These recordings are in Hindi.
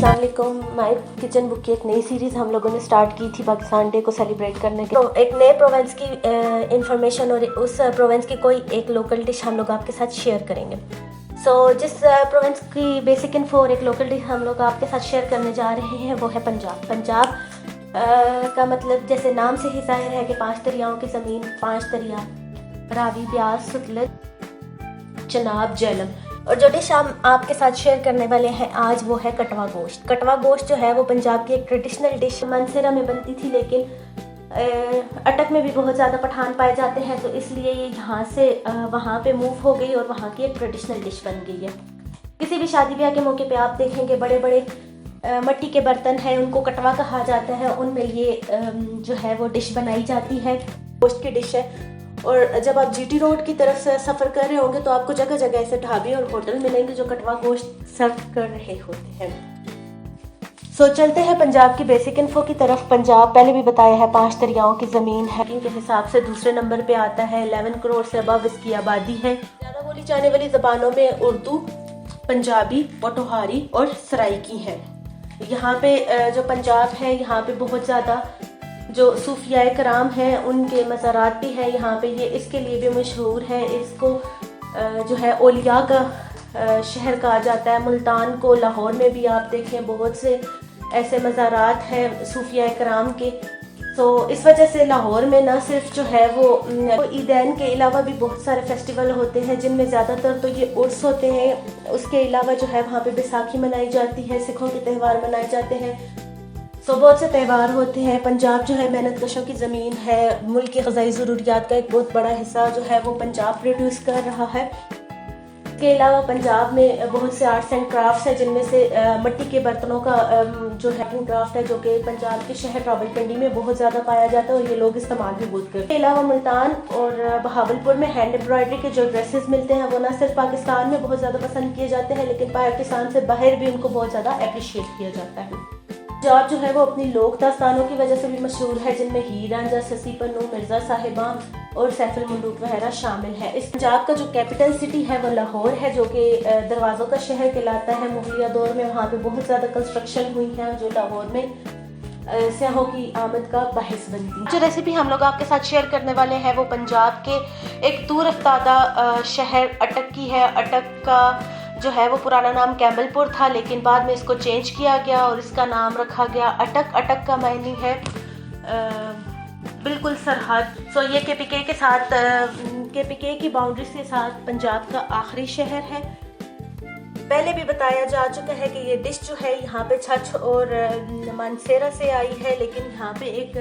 अस्सलाम वालेकुम। माय किचन बुक की एक नई सीरीज़ हम लोगों ने स्टार्ट की थी पाकिस्तान डे को सेलिब्रेट करने के। तो एक नए प्रोवेंस की इंफॉर्मेशन और उस प्रोवेंस की कोई एक लोकल डिश हम लोग आपके साथ शेयर करेंगे। जिस प्रोवेंस की बेसिक इन्फो और एक लोकल डिश हम लोग आपके साथ शेयर करने जा रहे हैं वो है पंजाब। पंजाब का मतलब जैसे नाम से ही जाहिर है कि 5 दरियाओं की ज़मीन, 5 दरिया रावी, ब्यास, सतलज, चनाब, झेलम। और जो डिश हम आपके साथ शेयर करने वाले हैं आज वो है कटवा गोश्त। कटवा गोश्त जो है वो पंजाब की एक ट्रेडिशनल डिश मानसेरा में बनती थी, लेकिन अटक में भी बहुत ज़्यादा पठान पाए जाते हैं, तो इसलिए ये यहाँ से वहाँ पे मूव हो गई और वहाँ की एक ट्रेडिशनल डिश बन गई है। किसी भी शादी ब्याह के मौके पे आप देखेंगे बड़े बड़े मिट्टी के बर्तन हैं, उनको कटवा कहा जाता है, उनमें ये जो है वो डिश बनाई जाती है, गोश्त की डिश है। और जब आप जीटी रोड की तरफ से सफ़र कर रहे होंगे तो आपको जगह जगह ऐसे ढाबे और होटल मिलेंगे जो कटवा गोश्त सर्व कर रहे होते हैं। चलते हैं पंजाब की बेसिक इन्फो की तरफ। पंजाब पहले भी बताया है 5 दरियाओं की ज़मीन है, इनके हिसाब से दूसरे नंबर पे आता है। 11 करोड़ से अबव इसकी आबादी है। ज़्यादा बोली जाने वाली ज़बानों में उर्दू, पंजाबी, पोठोहारी और सराइकी है। यहाँ पे जो पंजाब है यहाँ पे बहुत ज़्यादा जो सूफियाए कराम हैं उनके मज़ारात भी है यहाँ पे। ये इसके लिए भी मशहूर है। इसको जो है औलिया का शहर कहा जाता है। मुल्तान को, लाहौर में भी आप देखें बहुत से ऐसे मज़ारात हैं सूफियाए कराम के। इस वजह से लाहौर में ना सिर्फ जो है वो ईदैन के अलावा भी बहुत सारे फेस्टिवल होते हैं, जिनमें ज़्यादातर तो ये उर्स होते हैं। उसके अलावा जो है वहाँ पे बैसाखी मनाई जाती है, सिखों के त्यौहार मनाए जाते हैं। बहुत से त्यौहार होते हैं। पंजाब जो है मेहनत कशों की ज़मीन है। मुल्क की ग़िज़ाई ज़रूरियात का एक बहुत बड़ा हिस्सा जो है वो पंजाब प्रोड्यूस कर रहा है। इसके अलावा पंजाब में बहुत से आर्ट्स एंड क्राफ्ट्स हैं, जिनमें से मिट्टी के बर्तनों का जो है क्राफ्ट है जो कि पंजाब के शहर रावलपिंडी में बहुत ज़्यादा पाया जाता है और ये लोग इस्तेमाल भी बहुत करते हैं। इसके अलावा मुल्तान और बहावलपुर में हैंड एम्ब्रॉयडरी के जो ड्रेसेस मिलते हैं वो न सिर्फ पाकिस्तान में बहुत ज़्यादा पसंद किए जाते हैं, लेकिन पाकिस्तान से बाहर भी उनको बहुत ज़्यादा अप्रिशिएट किया जाता है। पंजाब जो है वो अपनी लोक दास्तानों की वजह से भी मशहूर है, जिनमें हीर रांझा, ससी पन्नू, मिर्ज़ा साहिबा और सैफुल मुलूक वगैरह शामिल है। इस पंजाब का जो कैपिटल सिटी है वो लाहौर है, जो कि दरवाज़ों का शहर कहलाता है। मुगलिया दौर में वहाँ पे बहुत ज़्यादा कंस्ट्रक्शन हुई है जो लाहौर में सियाहों की आमद का बाहिस बनती है। जो रेसिपी हम लोग आपके साथ शेयर करने वाले हैं वो पंजाब के एक दूर अफ्तादा शहर अटक की है। अटक का जो है वो पुराना नाम कैम्बलपुर था, लेकिन बाद में इसको चेंज किया गया और इसका नाम रखा गया अटक। अटक का मायने है बिल्कुल सरहद। ये केपीके के साथ केपीके की बाउंड्री के साथ पंजाब का आखिरी शहर है। पहले भी बताया जा चुका है कि ये डिश जो है यहाँ पे छछ और मानसेरा से आई है, लेकिन यहाँ पे एक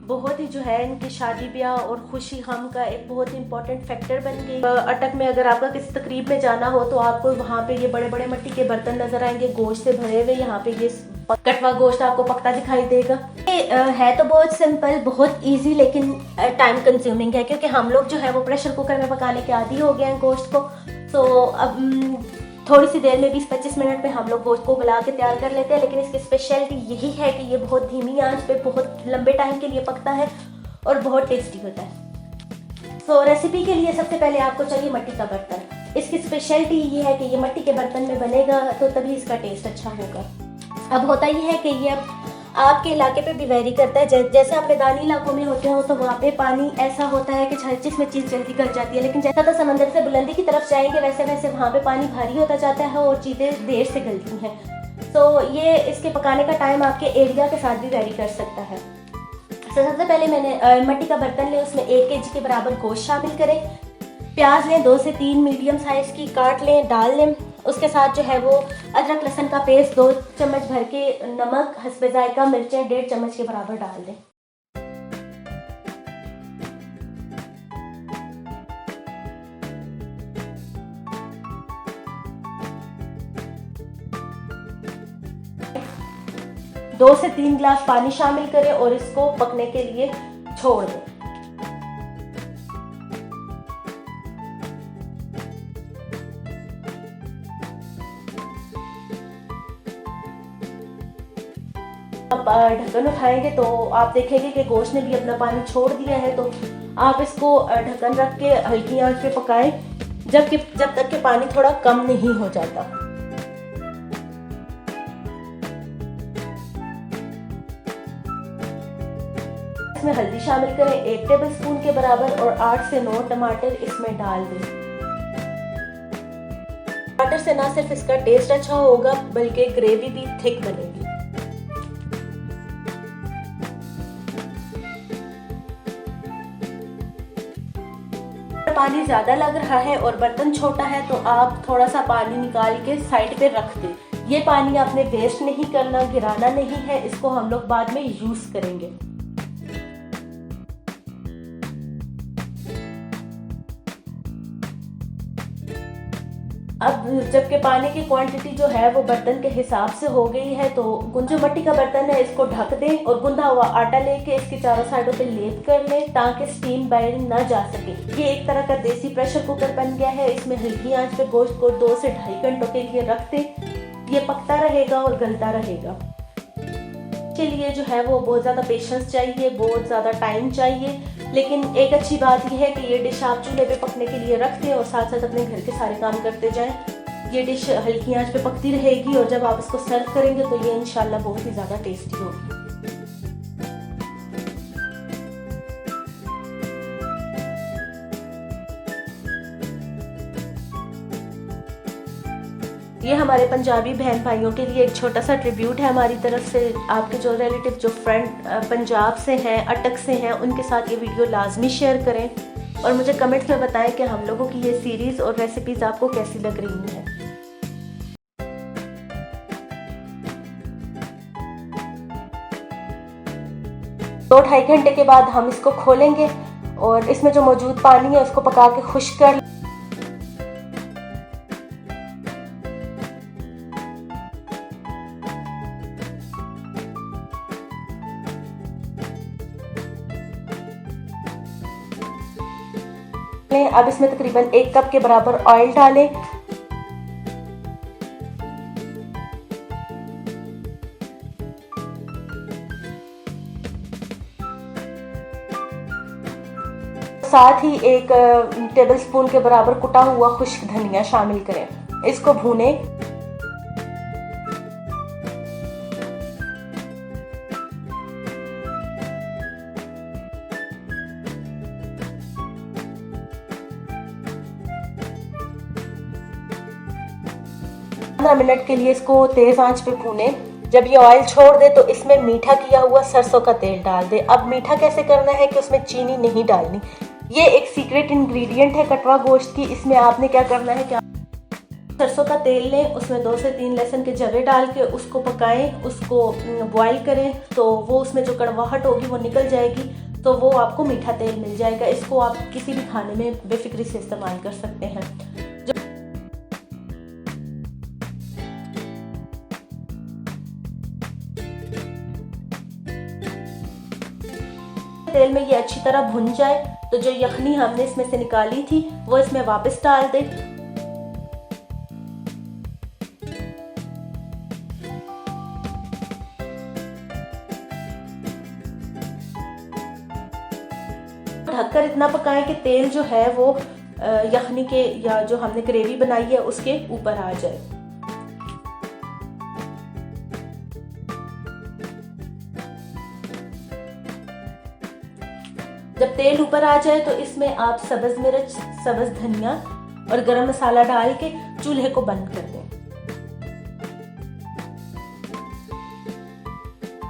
बहुत ही जो है इनकी शादी ब्याह और खुशी गम का एक बहुत ही इम्पोर्टेंट फैक्टर बन गई। अटक में अगर आपका किसी तकरीब में जाना हो तो आपको वहाँ पे ये बड़े बड़े मिट्टी के बर्तन नजर आएंगे गोश्त से भरे हुए। यहाँ पे ये कटवा गोश्त आपको पकता दिखाई देगा। ये है तो बहुत सिंपल, बहुत इजी, लेकिन टाइम कंज्यूमिंग है, क्योंकि हम लोग जो है वो प्रेशर कुकर में पकाने के आदी हो गए हैं गोश्त को। अब थोड़ी सी देर में 20-25 मिनट में हम लोग गोश्त को गला के तैयार कर लेते हैं, लेकिन इसकी स्पेशलिटी यही है कि ये बहुत धीमी आंच पे बहुत लंबे टाइम के लिए पकता है और बहुत टेस्टी होता है। रेसिपी के लिए सबसे पहले आपको चाहिए मिट्टी का बर्तन। इसकी स्पेशलिटी ये है कि ये मिट्टी के बर्तन में बनेगा तो तभी इसका टेस्ट अच्छा होगा। अब होता ये है कि ये आपके इलाके पे भी वेरी करता है। जैसे आप मैदानी इलाकों में होते हो तो वहाँ पे पानी ऐसा होता है कि जिसमें चीज़ जल्दी गल जाती है, लेकिन जैसा तो समंदर से बुलंदी की तरफ जाएंगे वैसे वैसे वहाँ पे पानी भारी होता जाता है और चीज़ें देर से गलती हैं। ये इसके पकाने का टाइम आपके एरिया के साथ भी वेरी कर सकता है। सबसे पहले मैंने मिट्टी का बर्तन लें, उसमें 1 kg के बराबर गोश्त शामिल करें। प्याज लें 2 से 3 मीडियम साइज़ की, काट लें, डाल लें। उसके साथ जो है वो अदरक लहसुन का पेस्ट 2 चम्मच भर के, नमक हस्बे जायका, मिर्चें 1.5 चम्मच के बराबर डाल दें। दो से 3 गिलास पानी शामिल करें और इसको पकने के लिए छोड़ दें। आप ढक्कन उठाएंगे तो आप देखेंगे कि गोश्त ने भी अपना पानी छोड़ दिया है। तो आप इसको ढक्कन रख के हल्की आंच पे पकाएं जब तक कि पानी थोड़ा कम नहीं हो जाता। इसमें हल्दी शामिल करें 1 टेबलस्पून के बराबर और 8 से 9 टमाटर इसमें डाल दें। टमाटर से ना सिर्फ इसका टेस्ट अच्छा होगा बल्कि ग्रेवी भी थिक बनेगी। पानी ज्यादा लग रहा है और बर्तन छोटा है तो आप थोड़ा सा पानी निकाल के साइड पे रख दें। ये पानी आपने वेस्ट नहीं करना, गिराना नहीं है, इसको हम लोग बाद में यूज करेंगे। अब जबकि पानी की क्वांटिटी जो है वो बर्तन के हिसाब से हो गई है तो जो मिट्टी का बर्तन है इसको ढक दें और गूंदा हुआ आटा लेके इसकी चारों साइडों पे लेप कर लें ताकि स्टीम बाहर ना जा सके। ये एक तरह का देसी प्रेशर कुकर बन गया है। इसमें हल्की आंच पे गोश्त को 2 से 2.5 घंटों के लिए रख दें। ये पकता रहेगा और गलता रहेगा। के लिए जो है वो बहुत ज़्यादा पेशेंस चाहिए, बहुत ज़्यादा टाइम चाहिए। लेकिन एक अच्छी बात यह है कि ये डिश आप चूल्हे पे पकने के लिए रख दें और साथ साथ अपने घर के सारे काम करते जाएं। ये डिश हल्की आंच पे पकती रहेगी और जब आप इसको सर्व करेंगे तो ये इंशाल्लाह बहुत ही ज़्यादा टेस्टी होगी। ये हमारे पंजाबी बहन भाइयों के लिए एक छोटा सा ट्रिब्यूट है हमारी तरफ से। आपके जो रिलेटिव जो फ्रेंड पंजाब से हैं, अटक से हैं, उनके साथ ये वीडियो लाजमी शेयर करें और मुझे कमेंट्स में बताएं कि हम लोगों की ये सीरीज़ और रेसिपीज़ आपको कैसी लग रही हैं। दो 2.5 घंटे के बाद हम इसको खोलेंगे और इसमें जो मौजूद पानी है उसको पका के खुश्क कर अब इसमें तकरीबन 1 कप के बराबर ऑयल डालें। साथ ही 1 टेबलस्पून के बराबर कुटा हुआ खुश्क धनिया शामिल करें। इसको भूनें। मिनट के लिए इसको तेज आंच पे भूनें। जब ये ऑयल छोड़ दे तो इसमें मीठा किया हुआ सरसों का तेल डाल दे। अब मीठा कैसे करना है कि उसमें चीनी नहीं डालनी। ये एक सीक्रेट इंग्रेडिएंट है कटवा गोश्त की। इसमें आपने क्या करना है कि सरसों का तेल लें, उसमें 2 से 3 लहसुन के जर्रे डाल के उसको पकाएं, उसको बॉयल करें तो वो उसमें जो कड़वाहट होगी वो निकल जाएगी तो वो आपको मीठा तेल मिल जाएगा। इसको आप किसी भी खाने में बेफिक्री से इस्तेमाल कर सकते हैं। तेल में ये अच्छी तरह भुन जाए तो जो यखनी हमने इसमें से निकाली थी वो इसमें वापस डाल दें। ढककर इतना पकाएं कि तेल जो है वो यखनी के या जो हमने ग्रेवी बनाई है उसके ऊपर आ जाए। जब तेल ऊपर आ जाए तो इसमें आप सब्ज मिर्च, सब्ज धनिया और गरम मसाला डाल के चूल्हे को बंद कर दें।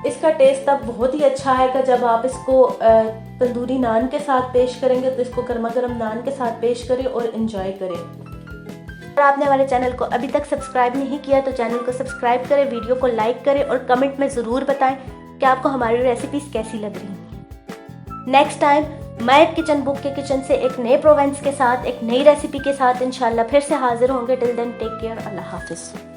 इसका टेस्ट तब बहुत ही अच्छा आएगा जब आप इसको तंदूरी नान के साथ पेश करेंगे तो इसको गर्मा गर्म नान के साथ पेश करें और एंजॉय करें। अगर आपने हमारे चैनल को अभी तक सब्सक्राइब नहीं किया तो चैनल को सब्सक्राइब करें, वीडियो को लाइक करें और कमेंट में ज़रूर बताएं कि आपको हमारी रेसिपीज़ कैसी लग रही हैं। Next time might kitchen book के किचन से एक नए प्रोवेंस के साथ, एक नई रेसिपी के साथ इंशाल्लाह फिर से हाजिर होंगे। टिल देन टेक केयर, अल्लाह हाफिज़।